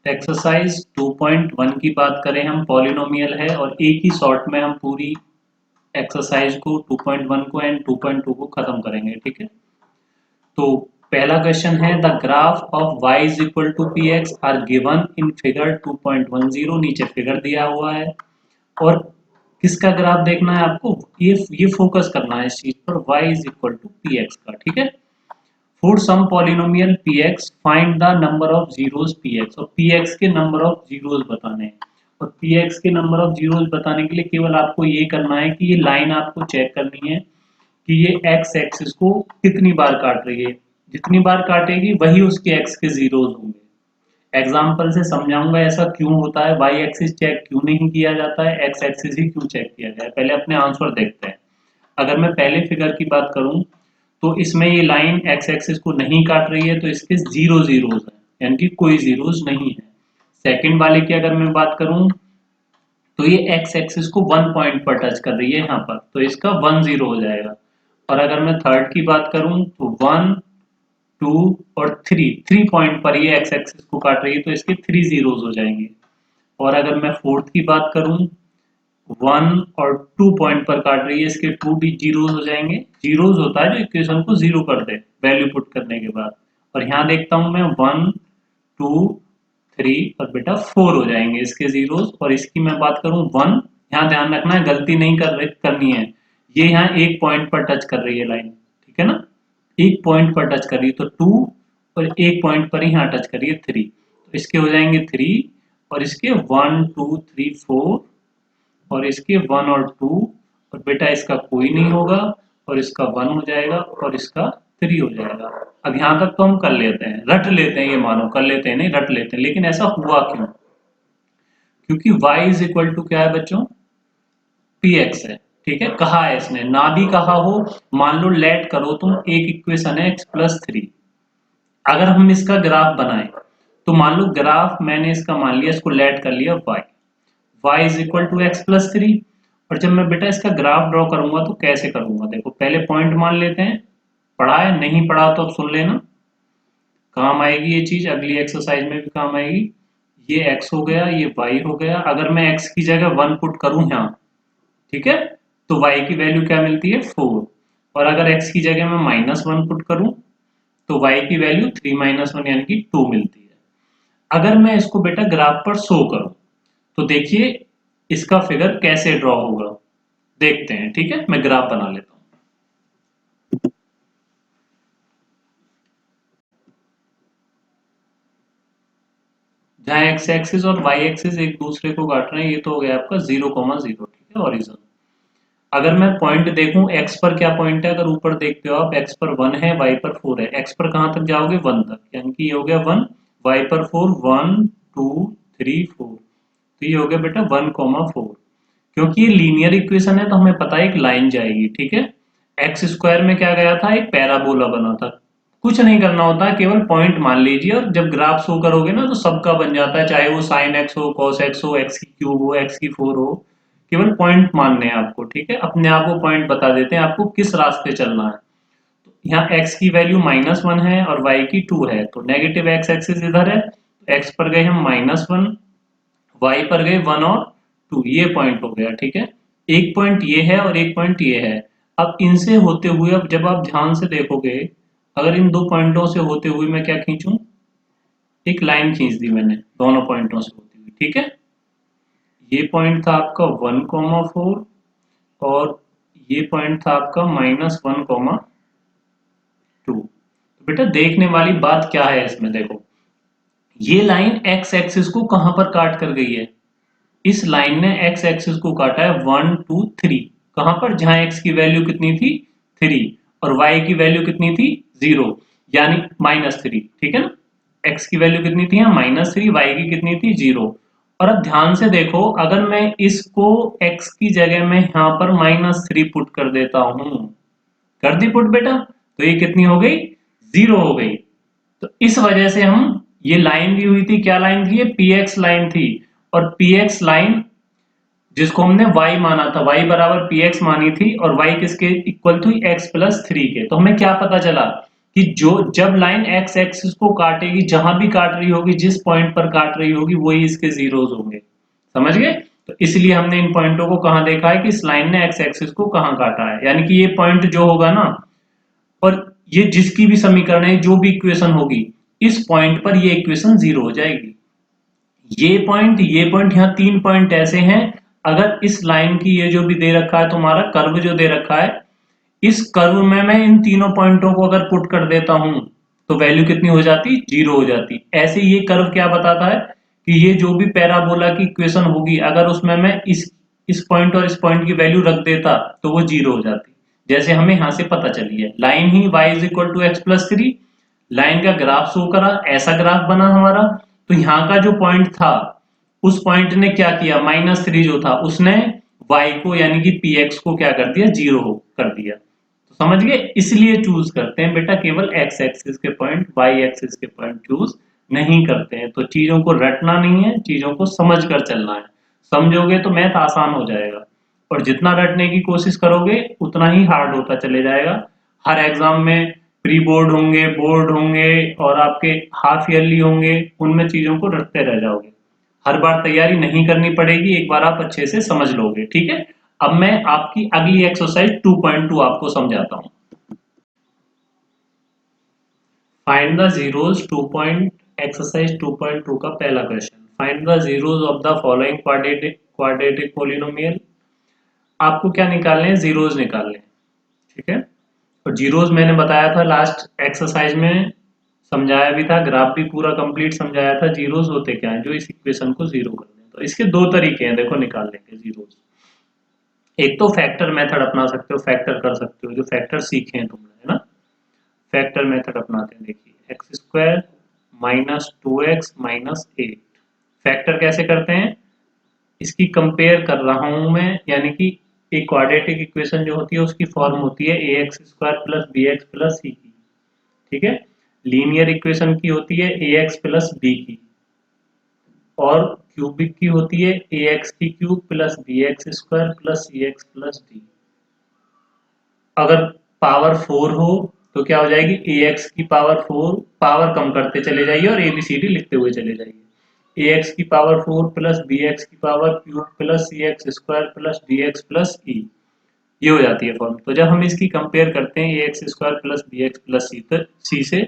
Exercise 2.1 की बात करें हम, पॉलिनोमियल है और एक ही शॉर्ट में हम पूरी एक्सरसाइज को 2.1 को एंड 2.2 को खत्म करेंगे, ठीक है। तो पहला क्वेश्चन है the graph of y is equal to P X are given in figure 2.10। नीचे फिगर दिया हुआ है और किसका ग्राफ देखना है आपको, ये फोकस करना है इस चीज पर, y is equal to P X का, ठीक है। For some polynomial px find the number of zeros px, और px के नंबर ऑफ जीरोस बताने हैं। और px के नंबर ऑफ जीरोस बताने के लिए केवल आपको ये करना है कि ये लाइन आपको चेक करनी है कि ये x एक्सिस को कितनी बार काट रही है। जितनी बार काटेगी वही उसके x के जीरोस होंगे। एग्जाम्पल से समझाऊंगा ऐसा क्यों होता है, y एक्सिस चेक क्यों नहीं किया जाता है, x एक्सिस ही क्यों चेक किया जाए। पहले अपने आंसर देखते हैं। अगर मैं पहले फिगर की बात करूं तो इसमें ये लाइन एक्स एक्सिस को नहीं काट रही है, तो इसके जीरो जीरोस है, यानी कि कोई जीरोस नहीं है। सेकंड वाले की अगर मैं बात करूं तो ये एक्स एक्सिस को 1 पॉइंट पर टच कर रही है यहाँ पर, तो इसका 1 0 हो जाएगा। और अगर मैं थर्ड की बात करूं तो 1 2 और 3 पॉइंट पर ये एक्स एक्सिस को काट रही है, तो इसके 3 जीरोस हो जाएंगे। और अगर मैं फोर्थ की बात करूं 1 और 2 पॉइंट पर काट रही है, इसके 2 भी जीरोस हो जाएंगे। जीरोस होता है जो इक्वेशन को जीरो कर दे वैल्यू पुट करने के बाद। और यहाँ देखता हूं मैं 1 2 3 और बेटा 4 हो जाएंगे इसके जीरोस। और इसकी मैं बात करूं 1, यहाँ ध्यान रखना है गलती नहीं करनी है, ये यहाँ एक पॉइंट पर टच कर रही है लाइन, ठीक है ना, एक पॉइंट पर टच कर रही है, तो 2 और एक पॉइंट पर ही यहाँ टच कर रही है 3, तो इसके हो जाएंगे 3 और इसके 1 2 3 4 और इसके 1 और 2 और बेटा इसका कोई नहीं होगा और इसका 1 हो जाएगा और इसका 3 हो जाएगा। अब यहाँ तक तो हम कर लेते हैं, रट लेते हैं, ये मानो कर लेते हैं, नहीं रट लेते हैं। लेकिन ऐसा हुआ क्यों, क्योंकि y इज इक्वल टू क्या है बच्चों, px है, ठीक है। कहा है इसने, ना भी कहा हो, मान लो लेट करो तुम, एक इक्वेशन है x प्लस 3, अगर हम इसका ग्राफ बनाए तो मान लो ग्राफ मैंने इसका मान लिया, इसको लेट कर लिया y is equal to X plus 3। और जब मैं बेटा इसका ग्राफ ड्रॉ करूंगा तो कैसे करूंगा, देखो पहले पॉइंट मान लेते हैं, पढ़ा है नहीं पढ़ा तो अब सुन लेना, काम आएगी ये चीज, अगली एक्सरसाइज में भी काम आएगी। ये x हो गया, ये y हो गया। अगर मैं x की जगह 1 पुट करूं यहाँ, ठीक है, तो y की वैल्यू क्या मिलती है 4। और अगर x की जगह मैं -1 पुट करूं तो y की वैल्यू 3 -1 यानी कि 2 मिलती है। अगर मैं इसको बेटा ग्राफ पर शो करूं तो देखिए इसका फिगर कैसे ड्रॉ होगा, देखते हैं, ठीक है। मैं ग्राफ बना लेता हूं। जहां एक्स एक्सिस और वाई एक्सिस एक दूसरे को काट रहे हैं, ये तो हो गया आपका 0,0, ठीक है, ओरिजिन। अगर मैं पॉइंट देखूं x पर क्या पॉइंट है, अगर ऊपर देखते हो आप x पर 1 है, y पर 4 है, x पर कहां तक जाओगे 1 तक, यानी कि ये हो गया 1, y पर 4 1 2 3 4, तो ये हो गया बेटा 1,4। क्योंकि ये लीनियर इक्वेशन है तो हमें पता है एक लाइन जाएगी, ठीक है। एक्स स्क्वायर में क्या गया था, एक पैराबोला बना था। कुछ नहीं करना होता है, केवल पॉइंट मान लीजिए और जब ग्राफ शो करोगे ना तो सबका बन जाता है, चाहे वो साइन एक्स हो, कॉस एक्स हो, एक्स की क्यूब हो, एक्स की 4 हो। केवल पॉइंट मानने हैं आपको, ठीक है, अपने आप को पॉइंट बता देते हैं आपको किस रास्ते चलना है। तो यहाँ x की वैल्यू -1 है और y की 2 है, तो नेगेटिव x एक्सिस इधर है, x पर गए हम -1, y पर गए 1 और 2, ये पॉइंट हो गया, ठीक है। एक पॉइंट ये है और एक पॉइंट ये है। अब इनसे होते हुए, अब जब आप ध्यान से देखोगे, अगर इन दो पॉइंटों से होते हुए मैं क्या खींचूं, एक लाइन खींच दी मैंने दोनों पॉइंटों से होती हुई, ठीक है। ये पॉइंट था आपका 1,4 और ये पॉइंट था आपका -1,2। तो बेटा देखने वाली बात क्या है इसमें, देखो ये लाइन x एक्सिस को कहां पर काट कर गई है, इस लाइन ने x एक्सिस को काटा है 1 2 3, कहां पर, जहां x की वैल्यू कितनी थी 3 और y की वैल्यू कितनी थी 0, यानी -3, ठीक है ना। x की वैल्यू कितनी थी यहाँ -3, y की कितनी थी 0। और अब ध्यान से देखो, अगर मैं इसको x की जगह में यहाँ पर -3 पुट कर देता हूं, कर दी पुट बेटा, तो ये कितनी हो गई 0 हो गई। तो इस वजह से हम, ये लाइन दी हुई थी, क्या लाइन थी, ये px लाइन थी। और px लाइन जिसको हमने y माना था, y बराबर px मानी थी, और y किसके इक्वल थी x प्लस 3 के। तो हमें क्या पता चला कि जो जब लाइन एक्स एक्सिस को काटेगी, जहां भी काट रही होगी, जिस पॉइंट पर काट रही होगी, वही इसके जीरोज होंगे। समझ गए? तो इसलिए हमने इन पॉइंटों को कहां देखा है कि इस लाइन ने एक्स एक्सिस को कहां काटा है, यानी कि ये पॉइंट जो होगा ना, और ये जिसकी भी समीकरण है, जो भी इक्वेशन होगी, इस पॉइंट पर ये इक्वेशन जीरो हो जाएगी। ये पॉइंट यहाँ तीन पॉइंट ऐसे हैं, अगर इस लाइन की ये जो भी दे रखा है तुम्हारा कर्व जो दे रखा है, इस कर्व में मैं इन तीनों पॉइंटों को अगर पुट कर देता हूं, तो वैल्यू कितनी हो जाती? जीरो हो जाती। ऐसे ये कर्व क्या बताता है कि ये जो भी पैराबोला की इक्वेशन होगी, अगर उसमें मैं इस पॉइंट और इस पॉइंट की वैल्यू रख देता, तो वो जीरो हो जाती। जैसे हमें यहां से पता चली है, लाइन ही y is equal to X plus three, line का ग्राफ शो करा, ऐसा ग्राफ बना हमारा। तो यहाँ का जो पॉइंट था, उस पॉइंट ने क्या किया, माइनस थ्री जो था, उसने y को यानी कि px को क्या कर दिया, जीरो कर दिया। तो समझ गए? इसलिए चूज करते हैं बेटा केवल x एक्सिस के पॉइंट, y एक्सिस के पॉइंट चूज नहीं करते हैं। तो चीजों को रटना नहीं है, चीजों को समझ कर चलना है। समझोगे तो मैथ आसान हो जाएगा, और जितना रटने की कोशिश करोगे उतना ही हार्ड होता चले जाएगा। हर एग्जाम में प्री बोर्ड होंगे, बोर्ड होंगे, और आपके हाफ ईयरली होंगे, उनमें चीजों को रटते रह जाओगे। हर बार तैयारी नहीं करनी पड़ेगी, एक बार आप अच्छे से समझ लोगे। ठीक है? अब मैं आपकी अगली एक्सरसाइज 2.2 आपको समझाता हूं। फाइंड द जीरोस एक्सरसाइज 2.2 का पहला question. Find the zeros of the following quadratic polynomial. आपको क्या निकालने हैं? जीरोस निकालने हैं। ठीक है? और जीरोस मैंने बताया था लास्ट एक्सरसाइज में, समझाया भी था, ग्राफ भी पूरा कंप्लीट समझाया था। जीरोस होते क्या है? जो इस इक्वेशन को जीरो कर दें। तो इसके दो तरीके हैं देखो निकालने के जीरोस। एक तो फैक्टर मेथड अपना सकते हो, फैक्टर कर सकते हो, जो फैक्टर सीखे हैं तुमने, है ना? फैक्टर मेथड अपनाते हैं। देखिए, X square minus two X minus eight. Factor कैसे करते हैं? इसकी कंपेयर कर रहा हूं मैं, यानी कि एक क्वाड्रेटिक इक्वेशन जो होती है उसकी फॉर्म होती है a x square plus b x plus c की। ठीक है? लीनियर इक्वेशन की होती है ए एक्स प्लस बी की, और क्यूबिक की होती है ए एक्स की cube plus b x square plus c x plus d. अगर पावर फोर हो तो क्या हो जाएगी? ए एक्स की पावर फोर, पावर कम करते चले जाइए और एबीसीडी लिखते हुए चले जाइए। ए एक्स की power four plus b x की power cube plus c x square plus d x plus e, ये हो जाती है फॉर्म। तो जब हम इसकी कंपेयर करते हैं a x square plus b x plus c, तो सी से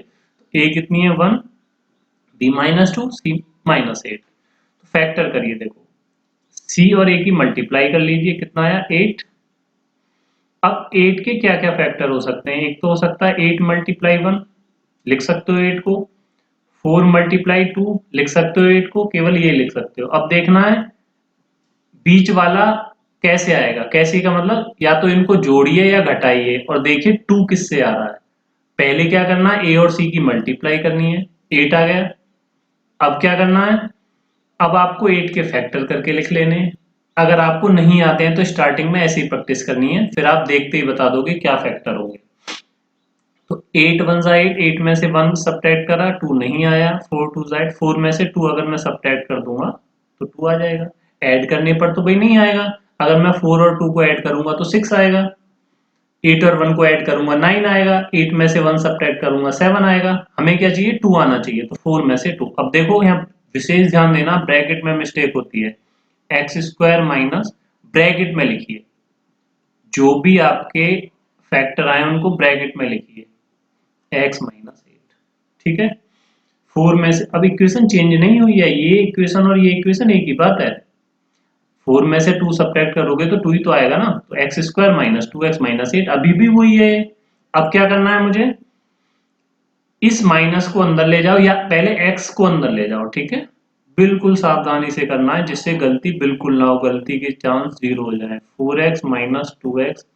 ए कितनी है? One, b minus two, c minus eight. तो फैक्टर करिए, देखो सी और ए की मल्टीप्लाई कर लीजिए, कितना आया? एट। अब 8 के क्या क्या फैक्टर हो सकते हैं? एक तो हो सकता है 8 मल्टीप्लाई वन, लिख सकते हो 8 को। 4 मल्टीप्लाई टू, लिख सकते हो 8 को, केवल ये लिख सकते हो। अब देखना है बीच वाला कैसे आएगा। कैसे का मतलब, या तो इनको जोड़िए या घटाइए, और देखिए 2 किससे आ रहा है। पहले क्या करना है? ए और सी की मल्टीप्लाई करनी है, 8 आ गया। अब क्या करना है? अब आपको 8 के फैक्टर करके लिख लेने हैं। अगर आपको नहीं आते हैं तो स्टार्टिंग में ऐसी प्रैक्टिस करनी है, फिर आप देखते ही बता दोगे क्या फैक्टर होंगे। तो 8 वन जा 8, 8 में से 1 सब्ट्रैक्ट करा, 2 नहीं आया। 4 टू जा 4 में से 2 अगर मैं सब्ट्रैक्ट कर दूंगा तो 2 आ जाएगा। ऐड करने पर तो भाई नहीं आएगा। अगर मैं 4 और 2 को ऐड करूंगा तो 6 आएगा। 8 और 1 को ऐड करूंगा 9 आएगा। 8 में से 1 सब्ट्रैक्ट करूंगा 7 आएगा। हमें क्या चाहिए? 2 आना चाहिए। तो 4 में से 2। अब देखो यहाँ विशेष ध्यान देना, ब्रैकेट में मिस्टेक होती है। एक्स स्क्वायर माइनस, ब्रैकेट में लिखिए, जो भी आपके फैक्टर आए उनको ब्रैकेट में लिखिए, एक्स माइनस एट। ठीक है? 4 में से, अब इक्वेशन चेंज नहीं हुई है, ये इक्वेशन और ये इक्वेशन एक ही बात है। 4 में से 2 सब्ट्रैक्ट करोगे तो 2 ही तो आएगा ना। तो X square minus two X minus eight अभी भी वही है। अब क्या करना है मुझे? इस माइनस को अंदर ले जाओ, या पहले एक्स को अंदर ले जाओ। ठीक है? बिल्कुल सावधानी से करना है, जिससे गलती बिल्कुल ना हो, गलती के चांस जीरो हो जाए। 4x minus two X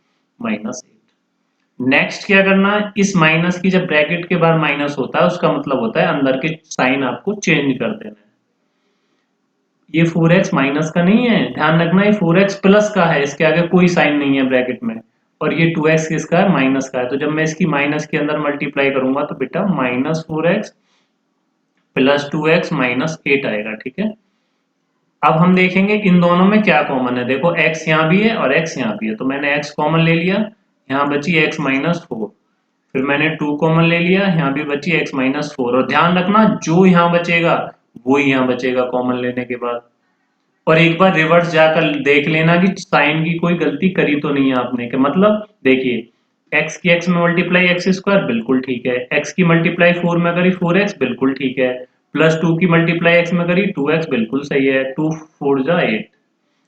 minus eight. Next क्या करना है? इस माइनस की, जब ब्रैकेट के बाहर माइनस होता है उसका मतलब होता है अंदर के साइन आपको चेंज कर देना है। ये 4x माइनस का नहीं है, ध्यान रखना, ये 4x प्लस का है, इसके आगे कोई साइन नहीं है ब्रैकेट में। और ये 2x किसका है? माइनस का है। तो जब मैं इसकी माइनस के अंदर मल्टीप्लाई करूंगा तो बेटा minus 4x plus 2x minus eight आएगा। ठीक है? अब हम देखेंगे इन दोनों में क्या कॉमन है। देखो x यहाँ भी है और x यहाँ भी है, तो मैंने x कॉमन ले लिया, यहाँ बची x माइनस फोर। फिर मैंने 2 कॉमन ले लिया, यहाँ भी बची x माइनस 4, और ध्यान रखना जो यहाँ बचेगा वो ही यहाँ बचेगा कॉमन लेने के बाद। और एक बार रिवर्स जाकर देख लेना कि साइन की कोई गलती करी तो नहीं है आपने, कि मतलब देखिए x की x में मल्टीप्लाई एक्स स्क्वायर बिल्कुल ठीक है, x की मल्टीप्लाई 4 में करी 4x बिल्कुल ठीक है, प्लस 2 की मल्टीप्लाई x में करी 2x बिल्कुल सही है, 2 4 जा 8।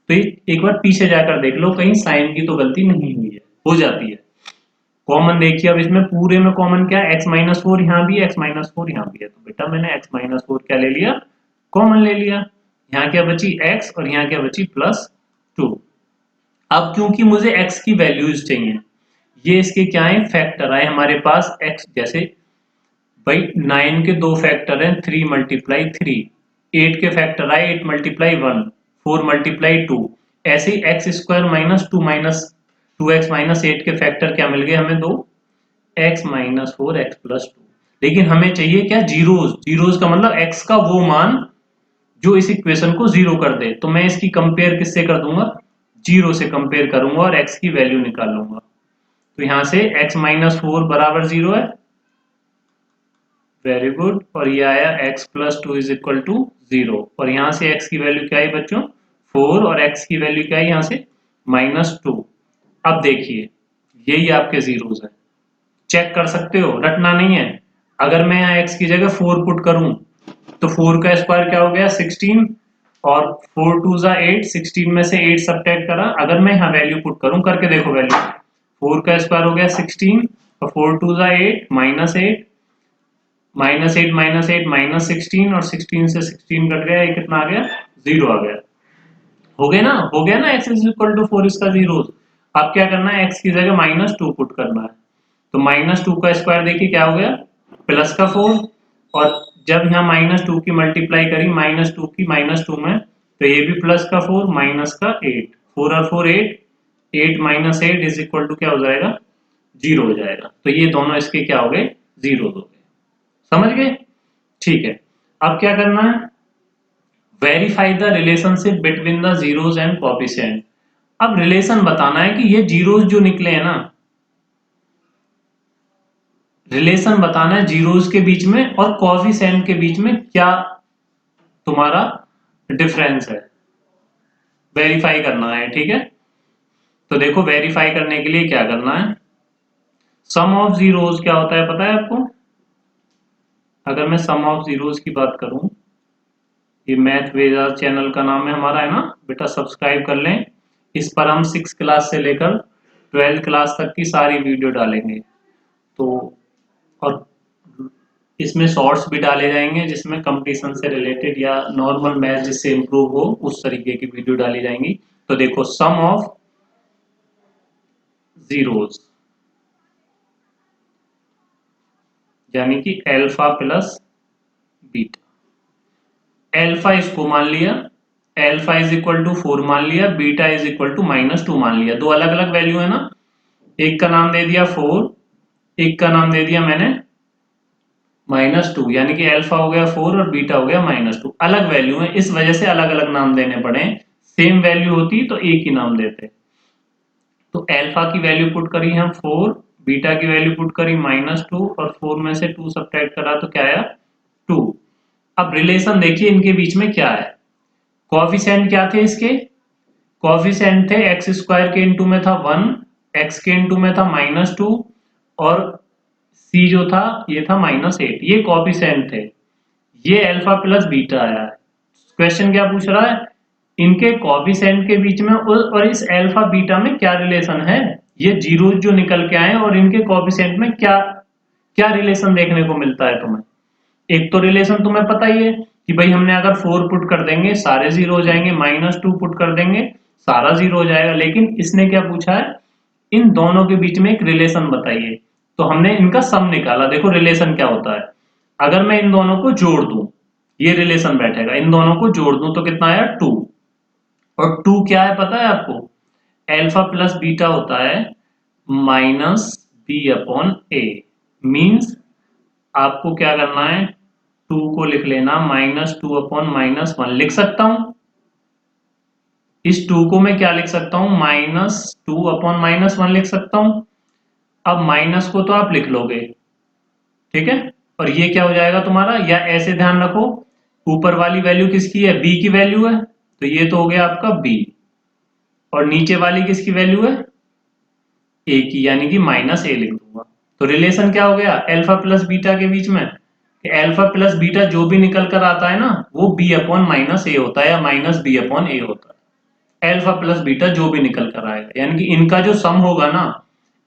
तो एक बार पीछे जाकर देख लो कहीं साइन की तो गलती नहीं हुई है, हो जाती है। कॉमन देखिए अब इसमें पूरे में कॉमन क्या है, x माइनस 4 यहाँ भी है, x माइनस 4 यहाँ भी है, तो बेटा मैंने x माइनस 4 क्या ले लिया, कॉमन ले लिया। यहाँ क्या बची x और यहाँ क्या बची प्लस 2। अब क्योंकि मुझे x की वैल्यूज चाहिए, ये इसके क्या है फैक्टर आए हमारे पास x, जैसे भाई 9 के दो फैक्टर हैं 3 मल्टीप्लाई 3, 8 के फैक्टर आए 8 मल्टीप्लाई 1, 4 मल्टीप्लाई 2, ऐसे ही x square minus 2x minus 8 के फैक्टर क्या मिल गए हमें, दो x माइनस 4 एक्स प्लस 2। लेकिन हमें चाहिए क्या, जीरोज, जीरोज का मतलब x का वो मान जो इस इक्वेशन को जीरो कर दे, तो मैं इसकी कंपेयर किससे कर दूंगा, जीरो से कंपेयर करूंगा और x की वैल्यू निकाल लूंगा। तो यहां से x माइनस 4 बराबर जीरो है, वेरी गुड, और ये आया x प्लस 2 इज इक्वल टू 0, और यहां से x की वैल्यू क्या है बच्चों 4, और x की वैल्यू क्या है यहां से -2। अब देखिए यही आपके जीरोज है, चेक कर सकते हो, रटना नहीं है। अगर मैं यहाँ x की जगह 4 पुट करूं तो 4 का स्क्वायर क्या हो गया 16, और 4 2 जा 8, 16 में से 8 सब्ट्रैक्ट करा, अगर मैं यहाँ वैल्यू पुट करूं, करके देखो वैल्यू, 4 का स्क्वायर हो गया 16 और 4 2 जा 8 -8, -8 -16, और 16 से 16 कट गया, ये कितना आ गया 0 आ गया। हो गया ना x इज इक्वल टू 4 इसका जीरो। अब क्या करना है, x की जगह -2 पुट करना है, तो -2 का स्क्वायर देखिए क्या हो गया प्लस का 4, और जब यहाँ -2 की मल्टीप्लाई करी -2 की -2 में, तो ये भी प्लस का 4 माइनस का 8, 4 और 4 8, 8 माइनस 8 इज इक्वल टू क्या हो जाएगा 0 हो जाएगा। तो ये दोनों इसके क्या हो गए जीरो हो गए, समझ गए, ठीक है। अब क्या करना है, verify the relationship between the zeros and coefficient. अब रिलेशन बताना है कि ये जीरोस जो निकले हैं ना, रिलेशन बताना है जीरोस के बीच में और कोफिशिएंट के बीच में क्या तुम्हारा डिफरेंस है, वेरीफाई करना है, ठीक है। तो देखो वेरीफाई करने के लिए क्या करना है, सम ऑफ जीरोस क्या होता है पता है आपको, अगर मैं सम ऑफ जीरोस की बात करूं, ये मैथ वेदास चैनल का नाम है हमारा, है ना बेटा, सब्सक्राइब कर लें। इस पर हम 6 क्लास से लेकर 12 क्लास तक की सारी वीडियो डालेंगे, तो और इसमें शॉर्ट्स भी डाले जाएंगे जिसमें कंपटीशन से रिलेटेड या नॉर्मल मैथ जिससे इम्प्रूव हो उस तरीके की वीडियो डाली जाएंगी। तो देखो सम ऑफ जीरोस यानी कि अल्फा प्लस बीटा, अल्फा इसको मान लिया, अल्फा इज इक्वल टू 4 मान लिया, बीटा इज इक्वल टू -2 मान लिया, दो अलग अलग वैल्यू है ना, एक का नाम दे दिया 4, एक का नाम दे दिया मैंने -2, यानी कि अल्फा हो गया 4 और बीटा हो गया -2, अलग वैल्यू है इस वजह से अलग अलग नाम देने पड़े, सेम वैल्यू होती तो एक ही नाम देते। तो अल्फा की वैल्यू पुट करी हम 4, बीटा की वैल्यू पुट करी -2, और 4 में से 2 सब्ट्रैक्ट करा तो क्या आया 2। अब रिलेशन देखिए इनके बीच में क्या है, कोएफिशिएंट क्या थे इसके, कोएफिशिएंट थे एक्स स्क्वायर के इनटू में था 1, एक्स के इनटू में था -2, और सी जो था ये था -8, ये कोएफिशिएंट थे। ये अल्फा प्लस बीटा आया है। क्वेश्चन क्या पूछ रहा है, इनके कोएफिशिएंट के बीच में और इस अल्फा बीटा में क्या रिलेशन है, ये जीरो जो निकल के आए और इनके कोएफिशिएंट में क्या क्या रिलेशन देखने को मिलता है तुम्हें। एक तो रिलेशन तुम्हें पता ही है कि भाई हमने अगर 4 पुट कर देंगे सारे जीरो हो जाएंगे, -2 पुट कर देंगे सारा जीरो हो जाएगा, लेकिन इसने क्या पूछा है इन दोनों के बीच में एक रिलेशन बताइए। तो हमने इनका सम निकाला, देखो रिलेशन क्या होता है, अगर मैं इन दोनों को जोड़ दूं ये रिलेशन बैठेगा, इन दोनों को जोड़ दूं तो कितना आया 2, और 2 क्या है पता है आपको, अल्फा प्लस बीटा होता है -b/a, मींस आपको क्या करना है 2 को लिख लेना -2/-1 लिख सकता हूं, इस 2 को मैं क्या लिख सकता हूं -2/-1 लिख सकता हूं, अब माइनस को तो आप लिख लोगे, ठीक है, और ये क्या हो जाएगा तुम्हारा, या ऐसे ध्यान रखो ऊपर वाली वैल्यू किसकी है, बी की वैल्यू है, तो ये तो हो गया आपका बी, और नीचे वाली किसकी वैल्यू है, ए की, यानी कि माइनस ए लिख दूंगा। तो रिलेशन क्या हो गया अल्फा प्लस बीटा के बीच में, अल्फा प्लस बीटा जो भी निकल कर आता है ना वो बी अपॉन माइनस ए होता है, या माइनस बी अपॉन ए होता है। अल्फा प्लस बीटा जो भी निकल कर आएगा, यानी कि इनका जो सम होगा ना,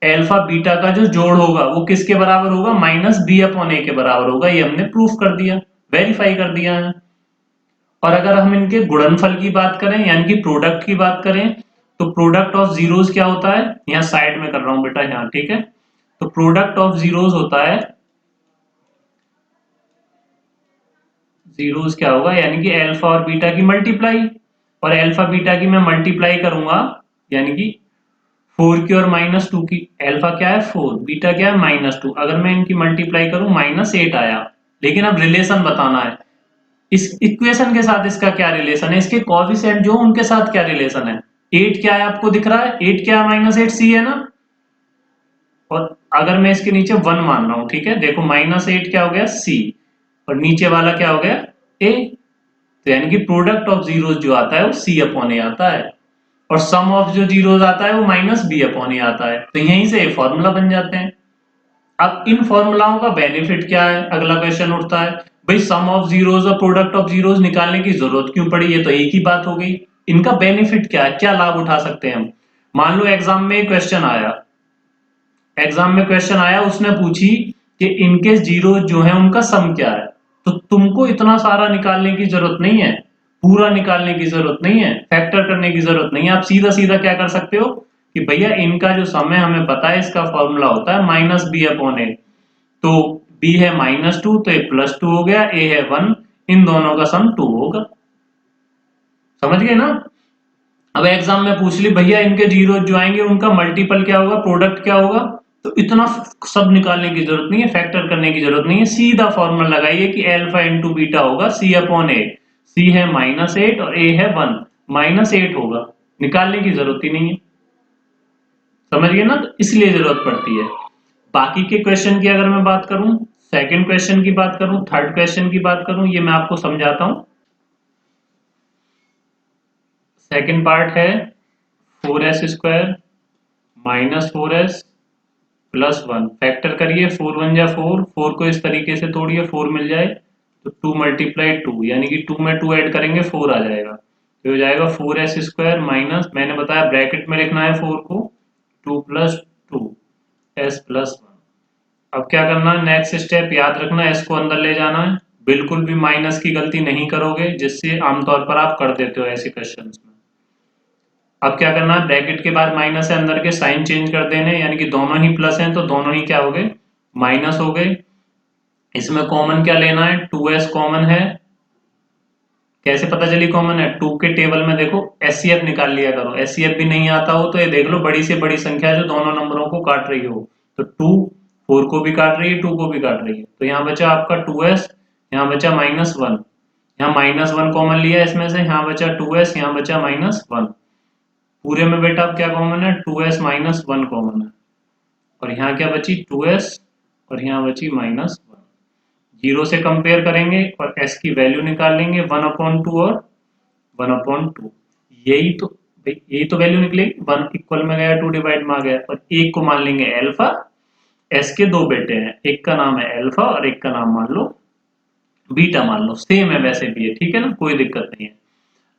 अल्फा बीटा का जो जोड़ होगा वो किसके बराबर होगा, माइनस बी अपॉन ए के बराबर होगा। ये हमने प्रूफ कर दिया, वेरीफाई कर दिया है। और अगर हम इनके गुणनफल की बात करें, यानी कि प्रोडक्ट की बात करें, तो प्रोडक्ट ऑफ जीरोस क्या होता है, यहाँ साइड में कर रहा हूं बेटा यहाँ, ठीक है। तो प्रोडक्ट ऑफ जीरोस होता है, जीरोस क्या होगा, यानी कि अल्फा और बीटा की मल्टीप्लाई, और अल्फा बीटा की मैं मल्टीप्लाई करूंगा, यानी कि 4 की और -2 की। अल्फा क्या है 4, बीटा क्या है -2, अगर मैं इनकी मल्टीप्लाई करूं -8 आया। लेकिन अब रिलेशन बताना है, इस इक्वेशन के साथ इसका क्या रिलेशन है, इसके कोएफिशिएंट जो उनके साथ क्या रिलेशन है। 8 क्या है आपको दिख रहा है, 8 क्या है -8 सी है ना, और अगर मैं इसके नीचे 1 मान रहा हूं, ठीक है, देखो -8 क्या हो गया सी, और नीचे वाला क्या हो गया ए। तो यानी कि प्रोडक्ट ऑफ जीरोस जो आता है वो सी अपॉन ए आता है, और सम ऑफ जो जीरोस आता है वो माइनस बी अपॉन ए आता है। तो यहीं से फॉर्मूला बन जाते हैं। अब इन फॉर्मूलाओं का बेनिफिट क्या है, अगला क्वेश्चन उठता है, भाई सम ऑफ जीरोस और प्रोडक्ट ऑफ जीरोस निकालने की जरूरत क्यों पड़ी, ये तो एक ही बात हो गई। इनका बेनिफिट क्या है, क्या लाभ उठा सकते हैं हम। मान लो एग्जाम में क्वेश्चन आया, उसने पूछी कि इनके जीरो जो है उनका सम क्या है, तो तुमको इतना सारा निकालने की जरूरत नहीं है, पूरा निकालने की जरूरत नहीं है, फैक्टर करने की जरूरत नहीं है। आप सीधा सीधा क्या कर सकते हो कि भैया इनका जो सम है हमें पता है, इसका फॉर्मूला होता है माइनस बी अपॉन ए। तो बी है -2, तो ए +2 हो गया, ए है 1, इन दोनों का सम 2 होगा। समझ गए ना। अब एग्जाम में पूछ ली भैया इनके जीरो जो आएंगे उनका मल्टीपल क्या होगा, प्रोडक्ट क्या होगा, तो इतना सब निकालने की जरूरत नहीं है, फैक्टर करने की जरूरत नहीं है, सीधा फॉर्मूला लगाइए कि अल्फा इंटू बीटा होगा सी अपॉन ए। सी है -8 और ए है 1, -8 होगा, निकालने की जरूरत ही नहीं है। समझ गए ना, तो इसलिए जरूरत पड़ती है। बाकी के क्वेश्चन की अगर मैं बात करूं, सेकंड क्वेश्चन की बात करूं, थर्ड क्वेश्चन की बात करूं, ये मैं आपको समझाता हूं। सेकंड पार्ट है 4s² -4s +1, फैक्टर करिए, 4 1 जा 4, 4 को इस तरीके से तोड़िए 4 मिल जाए, तो 2 × 2, यानी कि 2 में 2 ऐड करेंगे 4 आ जाएगा, तो हो जाएगा 4s² माइनस, मैंने बताया ब्रैकेट में लिखना है 4 को, 2 + 2 s+1। अब क्या करना है, नेक्स्ट स्टेप याद रखना, एस को अंदर ले जाना है, बिल्कुल भी माइनस की गलती नहीं करोगे, जिससे आमतौर पर आप कर देते हो ऐसे क्वेश्चन में। अब क्या करना है, ब्रैकेट के बाद माइनस है, अंदर के साइन चेंज कर देने, यानी कि दोनों ही प्लस हैं तो दोनों ही क्या हो गए, माइनस हो गए। इसमें कॉमन क्या लेना है, 2s कॉमन है, कैसे पता चली कॉमन है, 2 के टेबल में देखो एचसीएफ निकाल लिया करो, एचसीएफ भी नहीं आता हो तो ये देख लो बड़ी से बड़ी संख्या जो दोनों नंबरों को काट रही हो, तो 2 4 को भी काट रही है, 2 को भी काट रही है, तो यहाँ बचा आपका 2s, यहाँ बचा -1, यहाँ -1 कॉमन लिया इसमें से, यहाँ बचा 2s, यहाँ बचा -1, पूरे में बेटा अब क्या कॉमन है, 2s -1 कॉमन है, और यहाँ क्या बची 2s, और यहाँ बची -1। जीरो से कंपेयर करेंगे और s की वैल्यू निकाल लेंगे, 1/2 और 1/2, यही तो भाई, यही तो वैल्यू निकलेगी, 1 इक्वल में गया 2 डिवाइड में आ गया, और एक को मान लेंगे अल्फा। s के दो बेटे हैं, एक का नाम है अल्फा और एक का नाम मान लो बीटा, मान लो सेम है वैसे भी है, ठीक है ना, कोई दिक्कत नहीं है।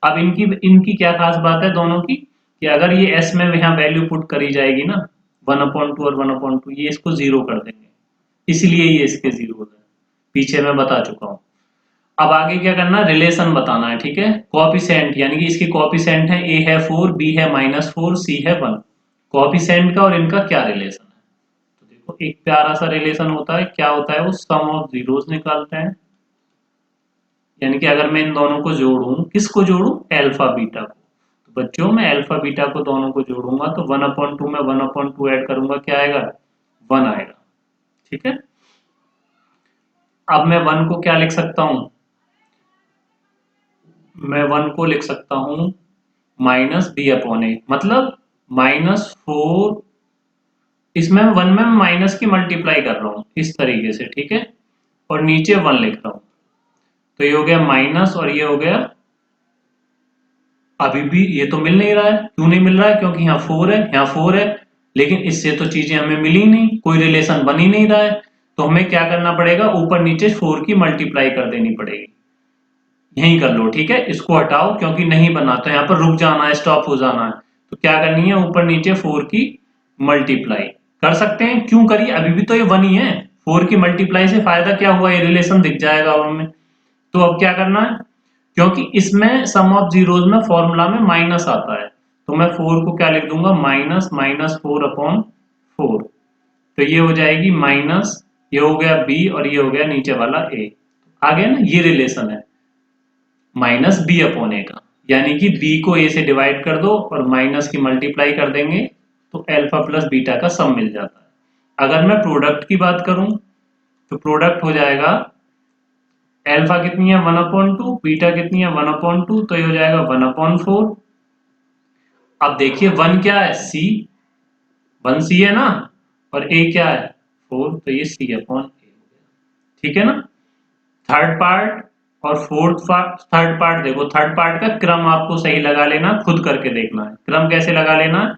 अब इनकी इनकी क्या खास बात है दोनों की, कि अगर ये s में यहाँ वैल्यू पुट करी जाएगी ना, 1/2 और 1/2, ये इसको जीरो कर देंगे, इसलिए ये इसके जीरो है, पीछे मैं बता चुका हूँ। अब आगे क्या करना है, रिलेशन बताना है, ठीक है, कोएफिशिएंट, यानी कि इसके कोएफिशिएंट है, a है 4, b है -4, c है 1, कोएफिशिएंट का और इनका क्या रिलेशन है, तो देखो एक प्यारा सा रिलेशन होता है, क्या होता है वो, सम ऑफ जीरोस निकालते हैं, यानी कि अगर मैं इन दोनों को जोड़ूं, किसको जोड़ूं, अल्फा बीटा को, तो बच्चों मैं अल्फा बीटा को दोनों को जोड़ूंगा तो 1/2 में 1/2 ऐड करूंगा, क्या आएगा 1 आएगा, ठीक है। अब मैं 1 को क्या लिख सकता हूं, मैं 1 को लिख सकता हूं -b/a, मतलब -4 इसमें 1 में माइनस की मल्टीप्लाई कर रहा हूँ इस तरीके से, ठीक है, और नीचे 1 लिख रहा हूँ। तो ये हो गया माइनस और ये हो गया, अभी भी ये तो मिल नहीं रहा है। क्यों नहीं मिल रहा है? क्योंकि यहाँ 4 है, यहाँ 4 है, लेकिन इससे तो चीजें हमें मिली नहीं, कोई रिलेशन बन ही नहीं रहा है। तो हमें क्या करना पड़ेगा, ऊपर नीचे 4 की मल्टीप्लाई कर देनी पड़ेगी। यही कर लो, ठीक है, इसको हटाओ क्योंकि नहीं बना, तो यहाँ पर रुक जाना है, स्टॉप हो जाना है। तो क्या करनी है, ऊपर नीचे 4 की मल्टीप्लाई कर सकते हैं। क्यों करिए, अभी भी तो ये 1 ही है। 4 की मल्टीप्लाई से फायदा क्या हुआ, ये रिलेशन दिख जाएगा हमें। तो अब क्या करना है, क्योंकि इसमें सम ऑफ जीरोज में फॉर्मूला में माइनस आता है, तो मैं 4 को क्या लिख दूंगा, माइनस माइनस 4/4। तो ये हो जाएगी माइनस, ये हो गया बी और ये हो गया नीचे वाला ए। आ गया ना, ये रिलेशन है माइनस बी अपॉन ए का, यानी कि बी को ए से डिवाइड कर दो और माइनस की मल्टीप्लाई कर देंगे तो अल्फा प्लस बीटा का सम मिल जाता है। अगर मैं प्रोडक्ट की बात करूं तो प्रोडक्ट हो जाएगा, अल्फा कितनी है 1/2, बीटा कितनी है 1/2, तो ये हो जाएगा 1/4। अब देखिए 1 क्या है, सी, 1 सी है ना, और ए क्या है 4, तो ये सी अपॉन ए हो गया, ठीक है ना। थर्ड पार्ट और फोर्थ पार्ट, थर्ड पार्ट देखो, थर्ड पार्ट का क्रम आपको सही लगा लेना, खुद करके देखना है क्रम कैसे लगा लेना है,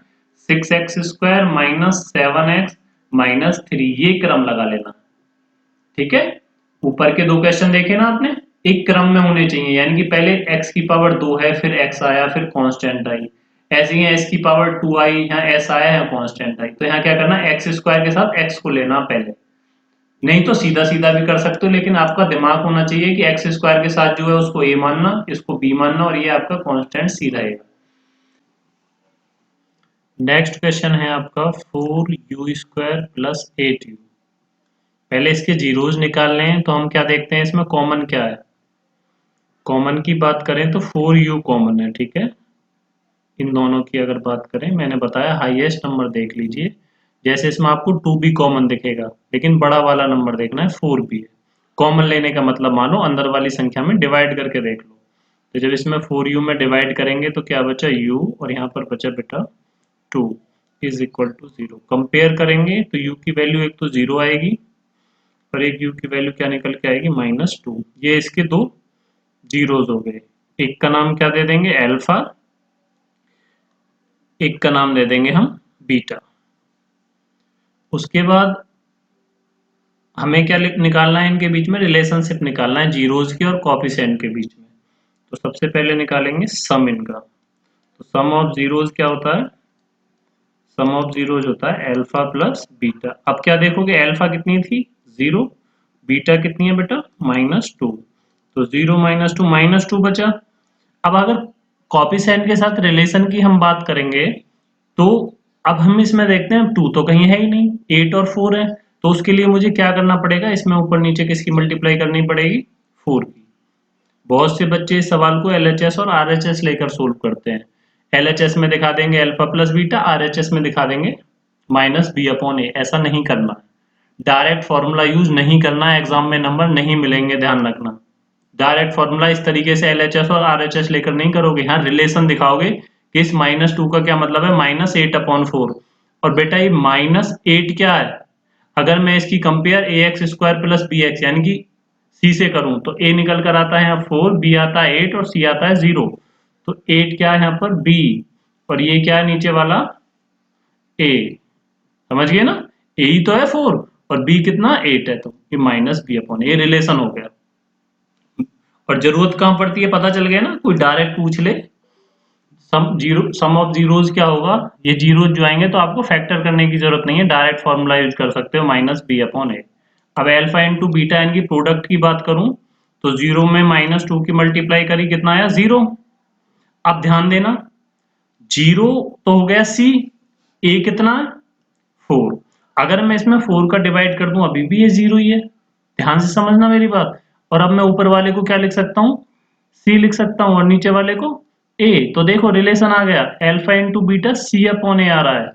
6x² माइनस 7x माइनस 3, ये क्रम लगा लेना, ठीक है। ऊपर के दो क्वेश्चन देखे ना आपने, एक क्रम में होने चाहिए, यानी कि पहले x की पावर 2 है, फिर x आया, फिर कांस्टेंट आई। ऐसे ही s की पावर 2 आई, यहाँ s आया है, कांस्टेंट आई। तो यहाँ क्या करना, x² के साथ x को लेना पहले, नहीं तो सीधा सीधा भी कर सकते हो, लेकिन आपका दिमाग होना चाहिए कि x² के साथ जो है उसको a मानना, इसको b मानना, और ये आपका कांस्टेंट c रहेगा। नेक्स्ट क्वेश्चन है आपका 4u² प्लस 8u। पहले इसके जीरोज निकालने हैं, तो हम क्या देखते हैं, इसमें कॉमन क्या है। कॉमन की बात करें तो 4u कॉमन है, ठीक है। इन दोनों की अगर बात करें, मैंने बताया हाईएस्ट नंबर देख लीजिए, जैसे इसमें आपको 2b कॉमन दिखेगा, लेकिन बड़ा वाला नंबर देखना है 4b है। कॉमन लेने का मतलब मानो अंदर वाली संख्या में डिवाइड करके देख लो। तो जब इसमें 4u में डिवाइड करेंगे तो क्या बचा u, और यहाँ पर बचा बेटा 2 इज इक्वल टू 0। कंपेयर करेंगे तो u की वैल्यू एक तो 0 आएगी, और एक u की वैल्यू क्या निकल के आएगी -2। ये इसके दो जीरोज हो गए। एक का नाम क्या दे देंगे, अल्फा, एक का नाम दे देंगे हम बीटा। उसके बाद हमें क्या निकालना है, इनके बीच में रिलेशनशिप निकालना है, जीरोज के और कॉफिशिएंट के बीच में। तो सबसे पहले निकालेंगे सम इनका। तो सम ऑफ जीरोज क्या होता है, सम ऑफ जीरोज होता है अल्फा प्लस बीटा। अब क्या देखोगे, अल्फा कितनी थी 0, बीटा कितनी है बेटा -2, तो 0 -2 -2 बचा। अब अगर कॉफिशिएंट के साथ रिलेशन की हम बात करेंगे, तो अब हम इसमें देखते हैं 2 तो कहीं है ही नहीं, 8 और 4 है, तो उसके लिए मुझे क्या करना पड़ेगा, इसमें ऊपर नीचे किसकी मल्टीप्लाई करनी पड़ेगी, 4 की। बहुत से बच्चे इस सवाल को LHS और RHS लेकर सोल्व करते हैं। LHS में दिखा देंगे अल्फा प्लस बीटा, RHS में दिखा देंगे -b/a। ऐसा नहीं करना, डायरेक्ट फॉर्मूला यूज नहीं करना है, एग्जाम में नंबर नहीं मिलेंगे, ध्यान रखना। डायरेक्ट फॉर्मूला इस तरीके से LHS और RHS लेकर नहीं करोगे, हाँ रिलेशन दिखाओगे कि इस -2 का क्या मतलब है, -8/4। और बेटा ये -8 क्या है, अगर मैं इसकी कंपेयर ax² प्लस bx यानी कि c से करूं, तो a निकल कर आता है यहाँ 4, b आता है 8 और c आता है 0। तो 8 क्या है यहाँ पर b, और ये क्या है नीचे वाला a, समझ गए ना। a ही तो है 4 और b कितना 8 है, तो ये -b/a, ये रिलेशन हो गया। और जरूरत कहाँ पड़ती है, पता चल गया ना, कोई डायरेक्ट पूछ ले सम ऑफ जीरोज क्या होगा, ये जीरोज जो आएंगे तो आपको फैक्टर करने की जरूरत नहीं है, डायरेक्ट फॉर्मूला यूज कर सकते हो -b/a। अब अल्फा इंटू बीटा इनकी प्रोडक्ट की बात करूं, तो 0 में -2 की मल्टीप्लाई करी, कितना आया 0। अब ध्यान देना, 0 तो हो गया c, a कितना है 4। अगर मैं इसमें 4 का डिवाइड कर दूं, अभी भी ये 0 ही है, ध्यान से समझना मेरी बात। और अब मैं ऊपर वाले को क्या लिख सकता हूँ, c लिख सकता हूँ, और नीचे वाले को a। तो देखो रिलेशन आ गया, अल्फा इंटू बीटा c/a आ रहा है,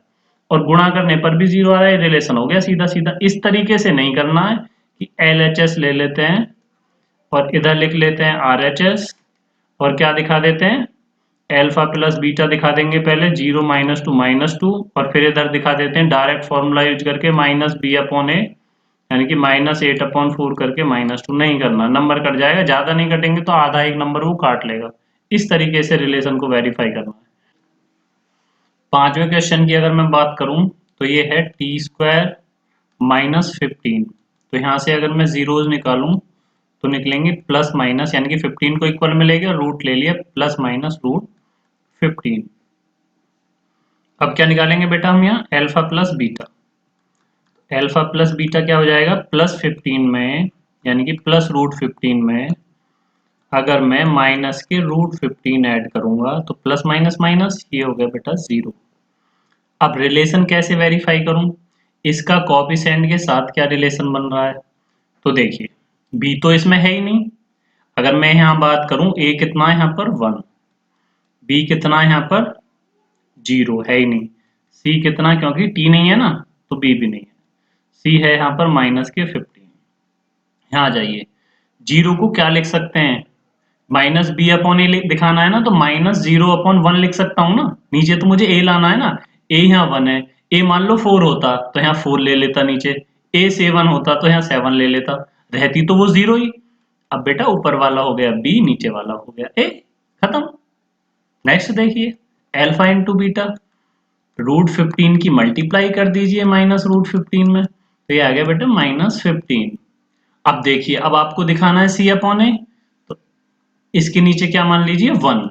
और गुणा करने पर भी 0 आ रहा है, रिलेशन हो गया सीधा सीधा। इस तरीके से नहीं करना है कि LHS ले लेते हैं और इधर लिख लेते हैं RHS, और क्या दिखा देते हैं अल्फा प्लस बीटा दिखा देंगे पहले, 0 -2 और फिर इधर दिखा देते हैं डायरेक्ट फॉर्मूला यूज करके -b/a, यानी कि -8/4 करके -2। नहीं करना, नंबर कट जाएगा, ज्यादा नहीं कटेंगे तो आधा एक नंबर वो काट लेगा। इस तरीके से रिलेशन को वेरीफाई करना है। पांचवें क्वेश्चन की अगर मैं बात करूं तो ये है t² -15। तो यहाँ से अगर मैं जीरोज निकालूं तो निकलेंगे प्लस माइनस, यानी कि 15 को इक्वल में ले गया, रूट ले लिया, प्लस माइनस रूट 15। अब क्या निकालेंगे बेटा हम यहाँ, alpha plus beta. Alpha plus beta क्या हो जाएगा, प्लस 15 में, यानी कि प्लस रूट 15 में अगर मैं माइनस के रूट 15 ऐड करूंगा तो प्लस माइनस माइनस, ये हो गया बेटा 0। अब रिलेशन कैसे वेरीफाई करूं, इसका कोएफिशिएंट के साथ क्या रिलेशन बन रहा है। तो देखिए b तो इसमें है ही नहीं, अगर मैं यहाँ बात करूं a कितना है यहाँ पर 1, b कितना है यहाँ पर 0 है ही नहीं, c कितना, क्योंकि t नहीं है ना तो b भी नहीं है, c है यहाँ पर माइनस के 15। यहाँ आ जाइए, 0 को क्या लिख सकते हैं, माइनस b/a दिखाना है ना तो -0/1 लिख सकता हूँ ना, नीचे तो मुझे a लाना है ना, a यहाँ 1 है, a मान लो 4 होता तो यहाँ 4 ले लेता, नीचे a 7 होता तो यहाँ 7 ले लेता, रहती तो वो 0 ही। अब बेटा ऊपर वाला हो गया b, नीचे वाला हो गया a, खत्म। नेक्स्ट देखिए, अल्फा इंटू बीटा, रूट 15 की मल्टीप्लाई कर दीजिए माइनस रूट 15 में, तो ये आ गया बेटा -15। अब देखिए, अब आपको दिखाना है c/a, तो इसके नीचे क्या मान लीजिए 1,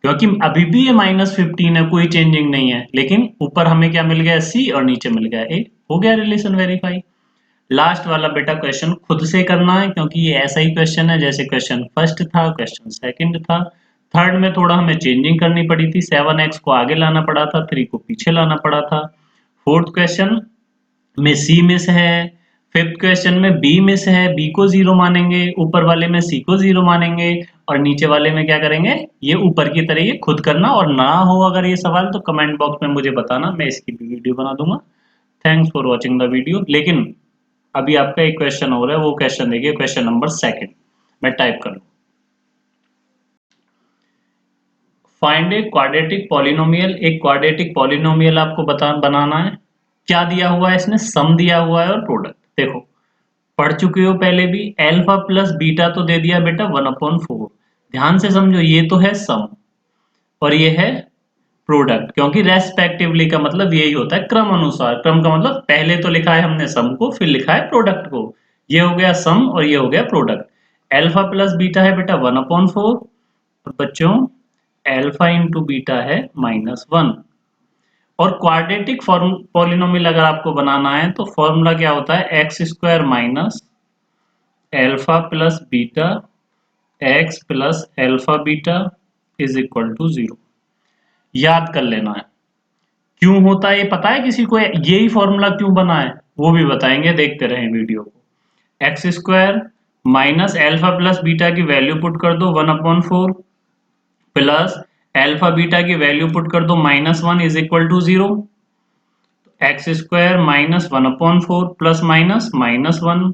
क्योंकि अभी भी ये -15 है, कोई चेंजिंग नहीं है, लेकिन ऊपर हमें क्या मिल गया c और नीचे मिल गया a, हो गया रिलेशन वेरीफाई। लास्ट वाला बेटा क्वेश्चन खुद से करना है, क्योंकि ये ऐसा ही क्वेश्चन है जैसे क्वेश्चन फर्स्ट था, क्वेश्चन सेकंड था। थर्ड में थोड़ा हमें चेंजिंग करनी पड़ी थी, 7x को आगे लाना पड़ा था, 3 को पीछे लाना पड़ा था। फोर्थ क्वेश्चन में सी मिस है, फिफ्थ क्वेश्चन में बी मिस है, बी को 0 मानेंगे, ऊपर वाले में सी को 0 मानेंगे, और नीचे वाले में क्या करेंगे, ये ऊपर की तरह ये खुद करना, और ना हो अगर ये सवाल तो कमेंट बॉक्स में मुझे बताना, मैं इसकी भी वीडियो बना दूंगा। Thanks for watching the video. लेकिन अभी आपका एक क्वेश्चन हो रहा है, वो क्वेश्चन देखिए, क्वेश्चन नंबर 2, मैं टाइप कर लूं। फाइंड ए क्वाड्रेटिक पॉलिनोमियल, एक क्वाड्रेटिक पॉलिनोमियल आपको बनाना है। क्या दिया हुआ है इसने, सम दिया हुआ है और प्रोडक्ट। देखो पढ़ चुके हो पहले भी, अल्फा प्लस बीटा तो दे दिया बेटा 1/4। ध्यान से समझो, ये तो है सम और ये है प्रोडक्ट, क्योंकि रेस्पेक्टिवली का मतलब यही होता है क्रम अनुसार, क्रम का मतलब पहले तो लिखा है हमने सम को, फिर लिखा है प्रोडक्ट को। ये हो गया सम और ये हो गया प्रोडक्ट। अल्फा प्लस बीटा है बेटा 1/4, और बच्चों अल्फा इंटू बीटा है -1। और क्वाड्रेटिक पॉलिनोमियल अगर आपको बनाना है तो फॉर्मूला क्या होता है, x² minus alpha plus beta x plus alpha beta is equal to 0। याद कर लेना है, क्यों होता है ये पता है किसी को, यही फॉर्मूला क्यों बना है वो भी बताएंगे, देखते रहें वीडियो को। x² minus alpha plus beta की वैल्यू पुट कर दो 1/4, प्लस अल्फा बीटा की वैल्यू पुट कर दो -1 is equal to 0। x² minus 1/4 plus minus -1,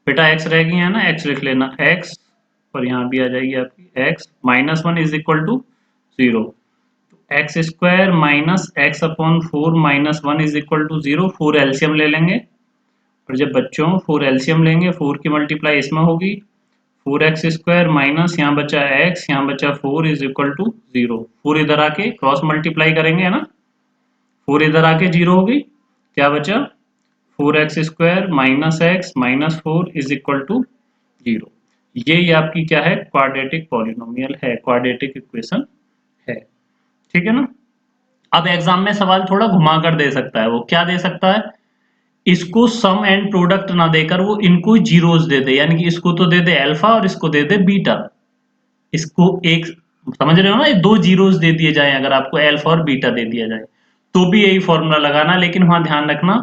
बेटा x रह गई है ना, x लिख लेना x, और यहाँ भी आ जाएगी आपकी x, -1 is equal to 0। x² minus x/4 -1 is equal to 0। 4 LCM ले लेंगे, और जब बच्चों 4 एलसीएम लेंगे 4 की मल्टीप्लाई इसमें होगी, 4x² माइनस यहाँ बचा x, यहाँ बचा 4 इज इक्वल टू 0। 4 इधर आके क्रॉस मल्टीप्लाई करेंगे है ना, 4 इधर आके 0 होगी, क्या बचा 4x² minus x minus 4 is equal to 0। ये आपकी क्या है, क्वाड्रेटिक पॉलिनोमियल है, क्वाड्रेटिक इक्वेशन है, ठीक है ना। अब एग्जाम में सवाल थोड़ा घुमा कर दे सकता है, वो क्या दे सकता है, इसको सम एंड प्रोडक्ट ना देकर वो इनको जीरोस दे दे, यानी कि इसको तो दे दे अल्फा और इसको दे दे बीटा, इसको एक, समझ रहे हो ना, ये दो जीरोस दे दिए जाए, अगर आपको अल्फा और बीटा दे दिया जाए तो भी यही फॉर्मूला लगाना, लेकिन वहां ध्यान रखना,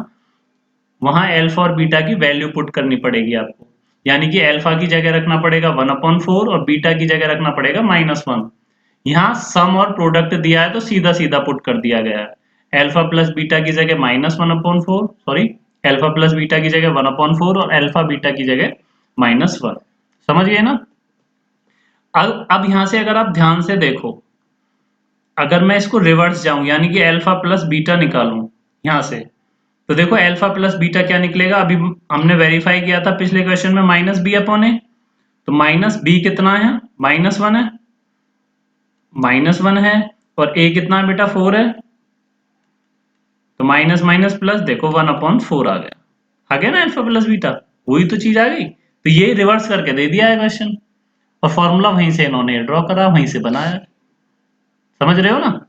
वहां अल्फा और बीटा की वैल्यू पुट करनी पड़ेगी आपको, यानी कि अल्फा की जगह रखना पड़ेगा 1/4 और बीटा की जगह रखना पड़ेगा -1। यहाँ सम और प्रोडक्ट दिया है तो सीधा सीधा पुट कर दिया गया है, अल्फा प्लस बीटा की जगह -1/4, सॉरी अल्फा प्लस बीटा की जगह 1/4 और अल्फा बीटा की जगह -1, समझ गए ना। अब यहां से अगर आप ध्यान से देखो, अगर मैं इसको रिवर्स जाऊं यानी कि अल्फा प्लस बीटा निकालूं यहां से, तो देखो अल्फा प्लस बीटा क्या निकलेगा, अभी हमने वेरीफाई किया था पिछले क्वेश्चन में माइनस बी अपॉन ए, तो माइनस बी कितना है, -1 है, -1 है, और ए कितना है बेटा 4 है, तो माइनस माइनस प्लस देखो 1/4 आ गया ना अल्फा प्लस बीटा, वही तो चीज आ गई। तो ये रिवर्स करके दे दिया है क्वेश्चन, और फॉर्मूला वहीं से इन्होंने ड्रॉ करा, वहीं से बनाया, समझ रहे हो ना।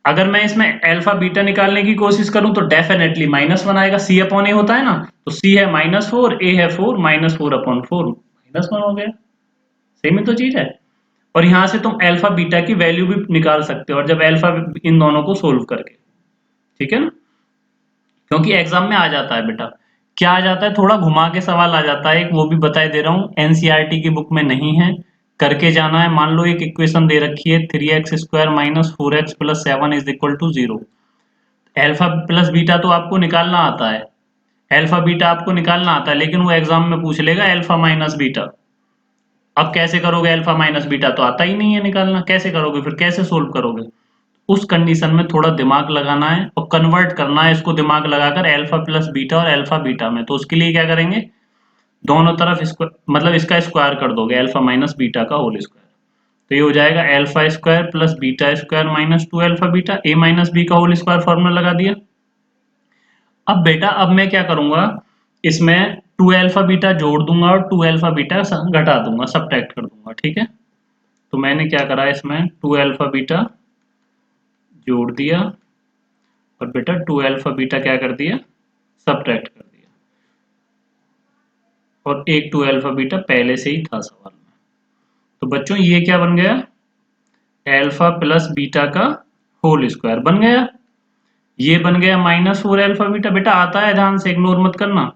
अगर मैं इसमें अल्फा बीटा निकालने की कोशिश करूं तो डेफिनेटली -1 आएगा, सी अपॉन ए होता है ना, तो सी है -4, ए है 4, -4/4 -1 हो गया, सेम ही तो चीज है। और यहां से तुम अल्फा बीटा की वैल्यू भी निकाल सकते हो, और जब अल्फा इन दोनों को सोल्व करके, ठीक है ना, क्योंकि एग्जाम में आ जाता है बेटा, क्या आ जाता है, थोड़ा घुमा के सवाल आ जाता है, एक वो भी बताए दे रहा हूँ, एनसीईआरटी की बुक में नहीं है, करके जाना है। मान लो एक इक्वेशन दे रखी है 3x² - 4x + 7 = 0, alpha plus beta तो आपको निकालना आता है, अल्फा बीटा आपको निकालना आता है, लेकिन वो एग्जाम में पूछ लेगा अल्फा माइनस बीटा। अब कैसे करोगे, अल्फा माइनस बीटा तो आता ही नहीं है निकालना, कैसे करोगे, फिर कैसे सोल्व करोगे। उस कंडीशन में थोड़ा दिमाग लगाना है और कन्वर्ट करना है इसको, दिमाग लगाकर अल्फा प्लस बीटा और अल्फा बीटा में। तो उसके लिए क्या करेंगे, दोनों तरफ इसको मतलब इसका स्क्वायर कर दोगे, अल्फा माइनस बीटा का होल स्क्वायर, तो ये हो जाएगा alpha square plus beta square minus 2 alpha beta, a minus b का होल स्क्वायर फॉर्मूला लगा दिया। अब बेटा अब मैं क्या करूंगा, इसमें 2 अल्फा बीटा जोड़ दूंगा और 2 अल्फा बीटा घटा दूंगा, सब्ट्रैक्ट कर दूंगा, ठीक है। तो मैंने क्या करा, इसमें 2 अल्फा बीटा जोड़ दिया, और बेटा 2 अल्फा बीटा क्या कर दिया, सब्ट्रैक्ट कर दिया, और एक 2 अल्फा बीटा पहले से ही था सवाल में। तो बच्चों ये क्या बन गया, अल्फा प्लस बीटा का होल स्क्वायर बन गया, ये बन गया -4 अल्फा बीटा, बेटा आता है ध्यान से, इग्नोर मत करना,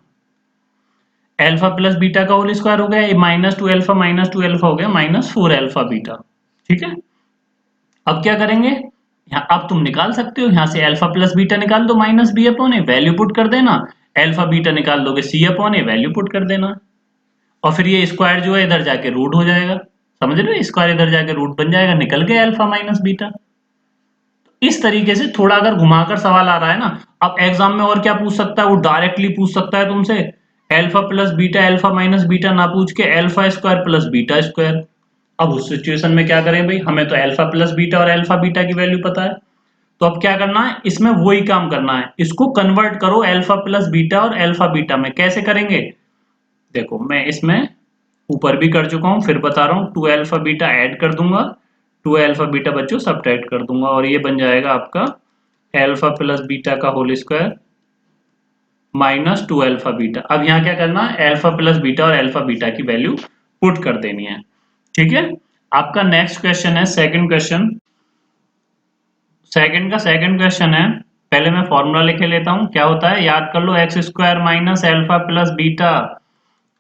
अल्फा प्लस बीटा का होल स्क्वायर हो गया, ये -2 अल्फा -2 अल्फा हो गया -4 अल्फा बीटा, ठीक है। अब क्या करेंगे, यहाँ अब तुम निकाल सकते हो, यहाँ से अल्फा प्लस बीटा निकाल दो, माइनस बी अपॉन ए, वैल्यू पुट कर देना, अल्फा बीटा निकाल दोगे सी अपॉन ए, वैल्यू पुट कर देना, और फिर ये स्क्वायर जो है इधर जाके रूट हो जाएगा, समझ रहे हो, स्क्वायर इधर जाके रूट बन जाएगा, निकल गया अल्फा माइनस बीटा। इस तरीके से थोड़ा अगर घुमाकर सवाल आ रहा है ना, अब एग्जाम में और क्या पूछ सकता है, वो डायरेक्टली पूछ सकता है तुमसे alpha plus beta alpha minus beta ना पूछ के alpha square plus beta square. अब उस सिचुएशन में क्या करें भाई, हमें तो अल्फा प्लस बीटा और अल्फा बीटा की वैल्यू पता है, तो अब क्या करना है, इसमें वही काम करना है, इसको कन्वर्ट करो अल्फा प्लस बीटा और अल्फा बीटा में। कैसे करेंगे, देखो मैं इसमें ऊपर भी कर चुका हूं, फिर बता रहा हूं, 2 अल्फा बीटा ऐड कर दूंगा, 2 अल्फा बीटा बच्चों सब्ट्रैक्ट कर दूंगा, और ये बन जाएगा आपका अल्फा प्लस बीटा का होल स्क्वायर -2 अल्फा बीटा। अब यहाँ क्या करना है, अल्फा प्लस बीटा और अल्फा बीटा की वैल्यू पुट कर देनी है, ठीक है। आपका नेक्स्ट क्वेश्चन है सेकंड क्वेश्चन, सेकंड क्वेश्चन है, पहले मैं फॉर्मूला लिखे लेता हूं, क्या होता है याद कर लो, x² minus alpha plus beta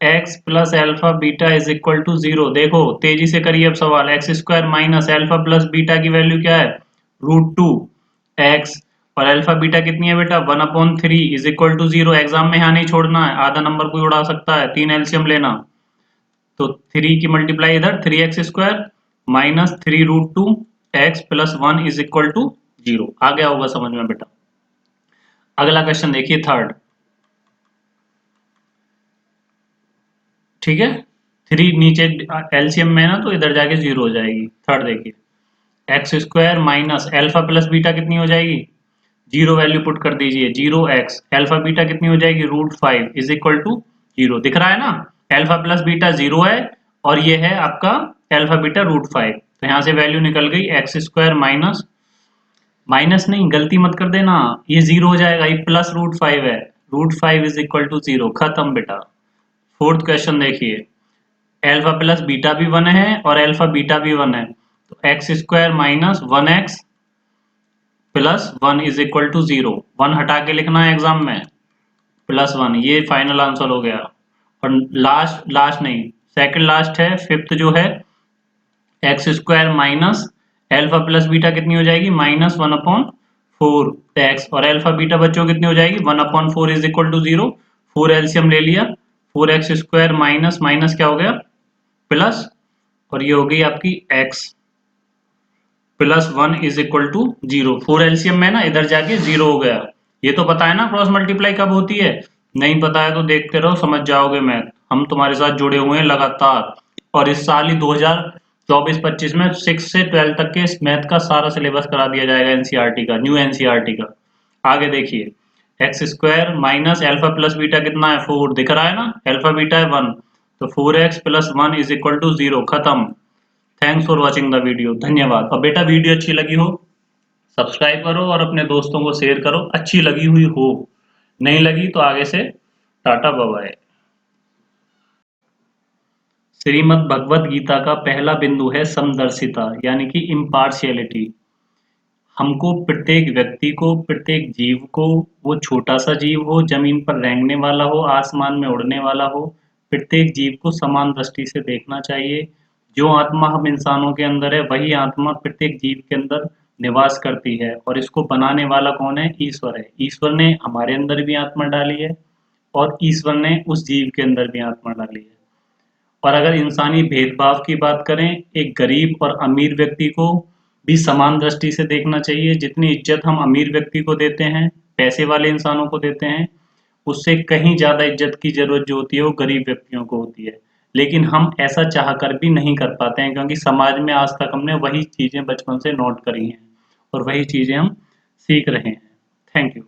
x plus alpha beta is equal to 0। देखो तेजी से करिए अब सवाल, x² minus alpha plus beta की वैल्यू क्या है, √2x, और अल्फा बीटा कितनी है बेटा 1/3 इज इक्वल टू 0। एग्जाम में यहाँ नहीं छोड़ना है, आधा नंबर कोई उड़ा सकता है, 3 एलसीएम लेना, तो 3 की मल्टीप्लाई इधर 3x² minus 3√2x plus 1 is equal to 0। आ गया होगा समझ में बेटा। अगला क्वेश्चन देखिए थर्ड, ठीक है, 3 नीचे एलसीएम में ना, तो इधर जाके 0 हो जाएगी। थर्ड देखिए, x² minus alpha plus beta कितनी हो जाएगी, 0 वैल्यू पुट कर दीजिए, 0x अल्फा बीटा कितनी हो जाएगी √5 इज इक्वल टू 0। दिख रहा है ना, अल्फा प्लस बीटा 0 है, और ये है आपका अल्फा बीटा √5, तो यहाँ से वैल्यू निकल गई x² माइनस, माइनस नहीं गलती मत कर देना, ये 0 हो जाएगा, ये प्लस √5 है, √5 इज इक्वल टू 0, खत्म बेटा। फोर्थ क्वेश्चन देखिए, अल्फा प्लस बीटा भी 1 है और अल्फा बीटा भी 1 है, तो x² minus 1x plus 1 is equal to 0, 1 हटा के लिखना है एग्जाम में, प्लस 1, ये फाइनल आंसर हो गया। और लास्ट नहीं, सेकंड लास्ट है, फिफ्थ जो है, x² minus alpha plus beta कितनी हो जाएगी -1/4 x, और अल्फा बीटा बच्चों कितनी हो जाएगी 1/4 इज इक्वल टू 0, 4 एलसीएम ले लिया, 4x² माइनस माइनस क्या हो गया प्लस और ये हो गई आपकी x plus 1 is equal to 0। 4 LCM में ना इधर जाके 0 हो गया। ये तो पता है ना क्रॉस मल्टीप्लाई कब होती है? नहीं पता है तो देखते रहो, समझ जाओगे मैथ। हम तुम्हारे साथ जुड़े हुए हैं लगातार, और इस साल ही 2024-25 में 6 से 12 तक के मैथ का सारा सिलेबस करा दिया जाएगा एनसीईआरटी का, न्यू एनसीईआरटी का। आगे देखिए, X square minus alpha plus beta कितना है? 4 दिख रहा है ना, एल्फा बीटा है 1, तो 4x plus 1 is equal to 0, खत्म। Thanks for watching the video, धन्यवाद। और बेटा वीडियो अच्छी लगी हो सब्सक्राइब करो और अपने दोस्तों को शेयर करो, अच्छी लगी हुई हो, नहीं लगी तो आगे से tata bye bye. Shrimad Bhagavad Gita का पहला बिंदु है समदर्शिता, यानी कि इम्पार्शियलिटी। हमको प्रत्येक व्यक्ति को, प्रत्येक जीव को, वो छोटा सा जीव हो, जमीन पर रेंगने वाला हो, आसमान में उड़ने वाला हो, प्रत्येक जीव को समान दृष्टि से देखना चाहिए। जो आत्मा हम इंसानों के अंदर है वही आत्मा प्रत्येक जीव के अंदर निवास करती है, और इसको बनाने वाला कौन है? ईश्वर है। ईश्वर ने हमारे अंदर भी आत्मा डाली है और ईश्वर ने उस जीव के अंदर भी आत्मा डाली है। और अगर इंसानी भेदभाव की बात करें, एक गरीब और अमीर व्यक्ति को भी समान दृष्टि से देखना चाहिए। जितनी इज्जत हम अमीर व्यक्ति को देते हैं, पैसे वाले इंसानों को देते हैं, उससे कहीं ज़्यादा इज्जत की ज़रूरत जो होती है वो गरीब व्यक्तियों को होती है। लेकिन हम ऐसा चाह कर भी नहीं कर पाते हैं, क्योंकि समाज में आज तक हमने वही चीज़ें बचपन से नोट करी हैं और वही चीज़ें हम सीख रहे हैं। Thank you.